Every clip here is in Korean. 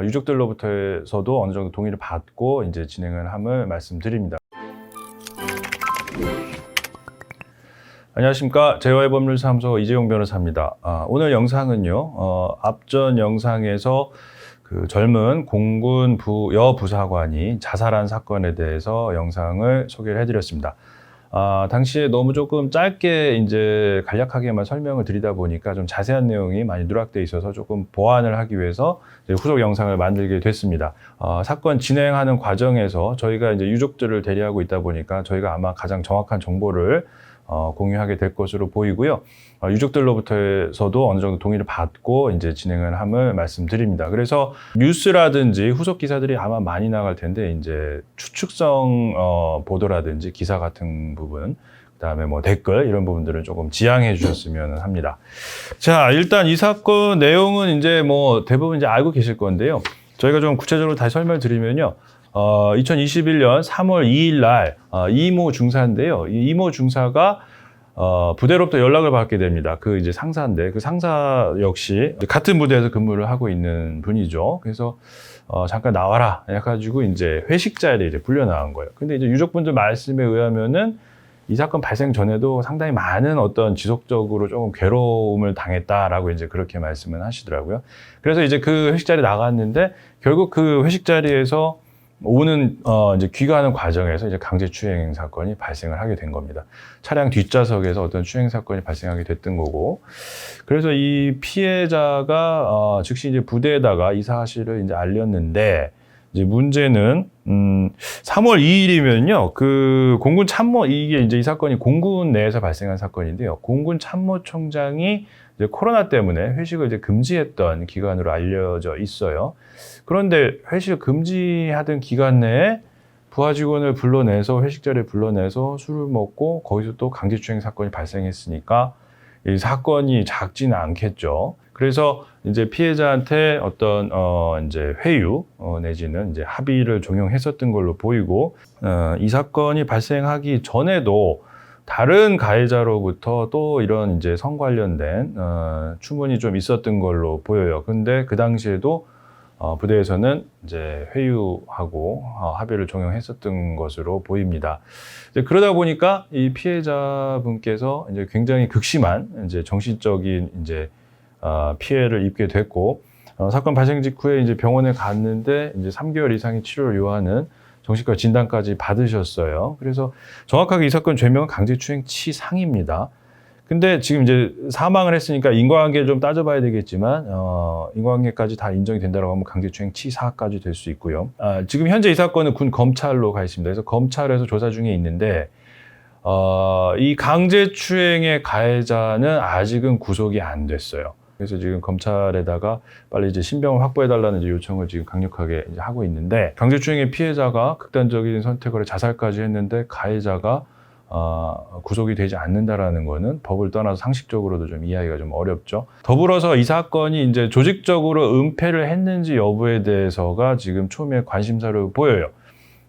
유족들로부터서도 어느 정도 동의를 받고 이제 진행을 함을 말씀드립니다. 안녕하십니까. 제와의 법률사무소 이재용 변호사입니다. 오늘 영상은요, 앞전 영상에서 그 젊은 공군 여부사관이 자살한 사건에 대해서 영상을 소개를 해드렸습니다. 당시에 너무 조금 짧게 이제 간략하게만 설명을 드리다 보니까 좀 자세한 내용이 많이 누락돼 있어서 조금 보완을 하기 위해서 이제 후속 영상을 만들게 됐습니다. 사건 진행하는 과정에서 저희가 이제 유족들을 대리하고 있다 보니까 저희가 아마 가장 정확한 정보를 공유하게 될 것으로 보이고요. 유족들로부터서도 어느 정도 동의를 받고 이제 진행을 함을 말씀드립니다. 그래서 뉴스라든지 후속 기사들이 아마 많이 나갈 텐데 이제 추측성 보도라든지 기사 같은 부분, 그다음에 뭐 댓글 이런 부분들은 조금 지양해 주셨으면 합니다. 자, 일단 이 사건 내용은 이제 뭐 대부분 이제 알고 계실 건데요. 저희가 좀 구체적으로 다시 설명드리면요. 2021년 3월 2일 날 이모 중사인데요. 이 이모 중사가 부대로부터 연락을 받게 됩니다. 그 이제 상사인데 그 상사 역시 같은 부대에서 근무를 하고 있는 분이죠. 그래서 잠깐 나와라 해가지고 이제 회식 자리에 이제 불려 나간 거예요. 근데 이제 유족분들 말씀에 의하면은 이 사건 발생 전에도 상당히 많은 어떤 지속적으로 조금 괴로움을 당했다라고 이제 그렇게 말씀을 하시더라고요. 그래서 이제 그 회식 자리에 나갔는데 결국 그 회식 자리에서 오는 이제 귀가하는 과정에서 이제 강제 추행 사건이 발생을 하게 된 겁니다. 차량 뒷좌석에서 어떤 추행 사건이 발생하게 됐던 거고, 그래서 이 피해자가 즉시 이제 부대에다가 이 사실을 이제 알렸는데, 이제 문제는 3월 2일이면요, 그 공군 참모, 이게 이제 이 사건이 공군 내에서 발생한 사건인데요, 공군 참모총장이 이제 코로나 때문에 회식을 이제 금지했던 기간으로 알려져 있어요. 그런데 회식을 금지하던 기간 내에 부하 직원을 불러내서 회식 자리에 불러내서 술을 먹고 거기서 또 강제추행 사건이 발생했으니까 이 사건이 작지는 않겠죠. 그래서 이제 피해자한테 어떤 이제 회유 내지는 이제 합의를 종용했었던 걸로 보이고, 이 사건이 발생하기 전에도 다른 가해자로부터 또 이런 이제 성 관련된 추문이 좀 있었던 걸로 보여요. 근데 그 당시에도 부대에서는 이제 회유하고 합의를 종용했었던 것으로 보입니다. 이제 그러다 보니까 이 피해자분께서 이제 굉장히 극심한 이제 정신적인 이제 피해를 입게 됐고, 사건 발생 직후에 이제 병원에 갔는데 이제 3개월 이상의 치료를 요하는 정신과 진단까지 받으셨어요. 그래서 정확하게 이 사건 죄명은 강제추행치상입니다. 근데 지금 이제 사망을 했으니까 인과관계를 좀 따져봐야 되겠지만, 인과관계까지 다 인정이 된다고 하면 강제추행치사까지 될 수 있고요. 지금 현재 이 사건은 군 검찰로 가 있습니다. 그래서 검찰에서 조사 중에 있는데, 이 강제추행의 가해자는 아직은 구속이 안 됐어요. 그래서 지금 검찰에다가 빨리 이제 신병을 확보해달라는 이제 요청을 지금 강력하게 이제 하고 있는데, 강제추행의 피해자가 극단적인 선택을 해 자살까지 했는데 가해자가 구속이 되지 않는다라는 거는 법을 떠나서 상식적으로도 좀 이해하기가 좀 어렵죠. 더불어서 이 사건이 이제 조직적으로 은폐를 했는지 여부에 대해서가 지금 초미의 관심사로 보여요.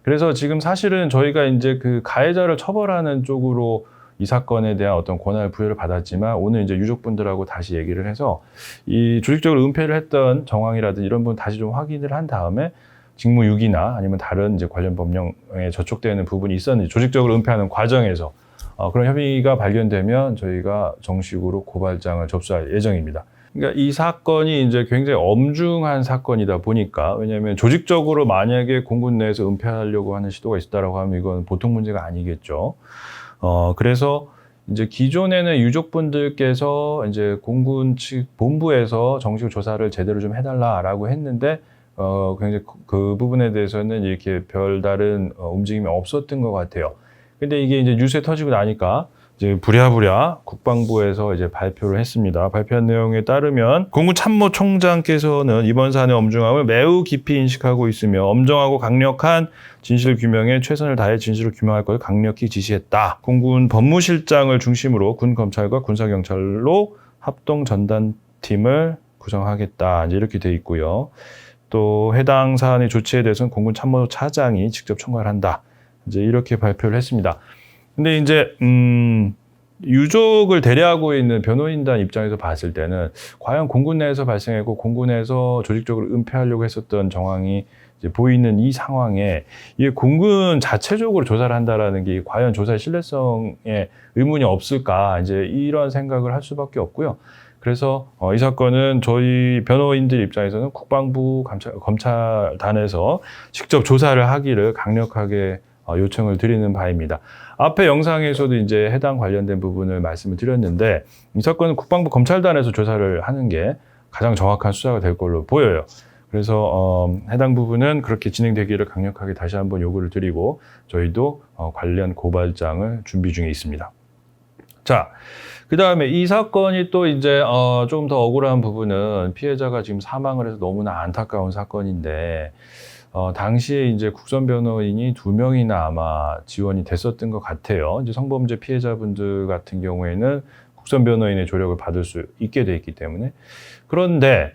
그래서 지금 사실은 저희가 이제 그 가해자를 처벌하는 쪽으로 이 사건에 대한 어떤 권한을 부여를 받았지만, 오늘 이제 유족분들하고 다시 얘기를 해서 이 조직적으로 은폐를 했던 정황이라든지 이런 부분 다시 좀 확인을 한 다음에 직무유기나 아니면 다른 이제 관련 법령에 저촉되는 부분이 있었는지, 조직적으로 은폐하는 과정에서 그런 혐의가 발견되면 저희가 정식으로 고발장을 접수할 예정입니다. 그러니까 이 사건이 이제 굉장히 엄중한 사건이다 보니까, 왜냐하면 조직적으로 만약에 공군 내에서 은폐하려고 하는 시도가 있었다라고 하면 이건 보통 문제가 아니겠죠. 그래서 이제 기존에는 유족분들께서 이제 공군 측 본부에서 정식 조사를 제대로 좀 해달라라고 했는데, 굉장히 그 부분에 대해서는 이렇게 별다른 움직임이 없었던 것 같아요. 근데 이게 이제 뉴스에 터지고 나니까 이제 부랴부랴 국방부에서 이제 발표를 했습니다. 발표한 내용에 따르면 공군 참모총장께서는 이번 사안의 엄중함을 매우 깊이 인식하고 있으며 엄정하고 강력한 진실 규명에 최선을 다해 진실을 규명할 것을 강력히 지시했다. 공군 법무실장을 중심으로 군 검찰과 군사경찰로 합동 전단팀을 구성하겠다. 이제 이렇게 돼 있고요. 또 해당 사안의 조치에 대해서는 공군 참모차장이 직접 총괄한다. 이제 이렇게 발표를 했습니다. 근데 이제 유족을 대리하고 있는 변호인단 입장에서 봤을 때는 과연 공군 내에서 발생했고 공군 내에서 조직적으로 은폐하려고 했었던 정황이 이제 보이는 이 상황에 이게 공군 자체적으로 조사를 한다라는 게 과연 조사의 신뢰성에 의문이 없을까 이제 이런 생각을 할 수밖에 없고요. 그래서 이 사건은 저희 변호인들 입장에서는 국방부 검찰단에서 직접 조사를 하기를 강력하게 요청을 드리는 바입니다. 앞에 영상에서도 이제 해당 관련된 부분을 말씀을 드렸는데 이 사건은 국방부 검찰단에서 조사를 하는 게 가장 정확한 수사가 될 걸로 보여요. 그래서 해당 부분은 그렇게 진행되기를 강력하게 다시 한번 요구를 드리고 저희도 관련 고발장을 준비 중에 있습니다. 자, 그 다음에 이 사건이 또 이제 좀 더 억울한 부분은 피해자가 지금 사망을 해서 너무나 안타까운 사건인데 당시에 이제 국선 변호인이 2명이나 아마 지원이 됐었던 것 같아요. 이제 성범죄 피해자분들 같은 경우에는 국선 변호인의 조력을 받을 수 있게 돼 있기 때문에. 그런데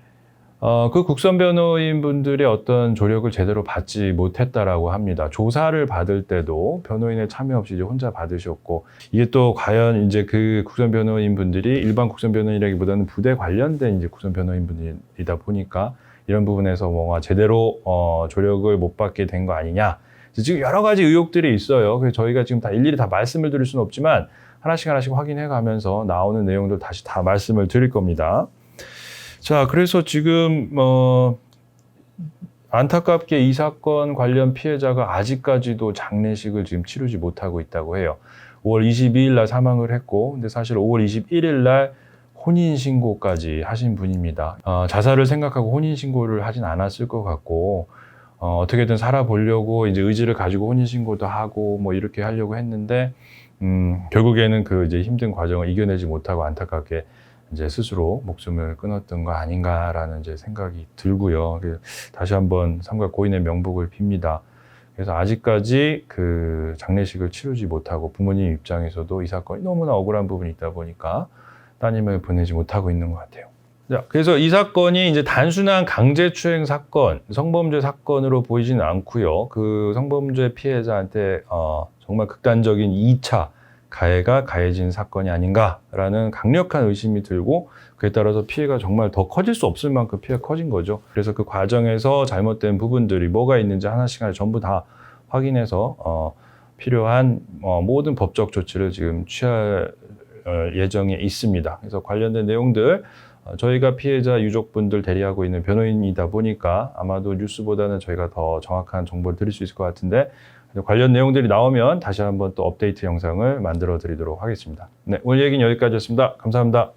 그 국선 변호인 분들의 어떤 조력을 제대로 받지 못했다라고 합니다. 조사를 받을 때도 변호인의 참여 없이 이제 혼자 받으셨고, 이게 또 과연 이제 그 국선 변호인 분들이 일반 국선 변호인이라기보다는 부대 관련된 이제 국선 변호인 분들이다 보니까 이런 부분에서 뭔가 제대로 조력을 못 받게 된 거 아니냐. 지금 여러 가지 의혹들이 있어요. 그래서 저희가 지금 다 일일이 다 말씀을 드릴 수는 없지만 하나씩 확인해 가면서 나오는 내용들 다시 다 말씀을 드릴 겁니다. 자, 그래서 지금 안타깝게 이 사건 관련 피해자가 아직까지도 장례식을 지금 치르지 못하고 있다고 해요. 5월 22일 날 사망을 했고, 근데 사실 5월 21일 날 혼인신고까지 하신 분입니다. 자살을 생각하고 혼인신고를 하진 않았을 것 같고, 어떻게든 살아보려고 이제 의지를 가지고 혼인신고도 하고 뭐 이렇게 하려고 했는데, 결국에는 그 이제 힘든 과정을 이겨내지 못하고 안타깝게 이제 스스로 목숨을 끊었던 거 아닌가라는 이제 생각이 들고요. 다시 한번 삼가 고인의 명복을 빕니다. 그래서 아직까지 그 장례식을 치르지 못하고 부모님 입장에서도 이 사건이 너무나 억울한 부분이 있다 보니까 따님을 보내지 못하고 있는 것 같아요. 자, 그래서 이 사건이 이제 단순한 강제추행 사건, 성범죄 사건으로 보이지는 않고요. 그 성범죄 피해자한테 정말 극단적인 2차 가해가 가해진 사건이 아닌가라는 강력한 의심이 들고 그에 따라서 피해가 정말 더 커질 수 없을 만큼 피해가 커진 거죠. 그래서 그 과정에서 잘못된 부분들이 뭐가 있는지 하나씩 전부 다 확인해서 필요한 모든 법적 조치를 지금 취할 예정에 있습니다. 그래서 관련된 내용들 저희가 피해자 유족분들 대리하고 있는 변호인이다 보니까 아마도 뉴스보다는 저희가 더 정확한 정보를 드릴 수 있을 것 같은데 관련 내용들이 나오면 다시 한번 또 업데이트 영상을 만들어 드리도록 하겠습니다. 네, 오늘 얘기는 여기까지였습니다. 감사합니다.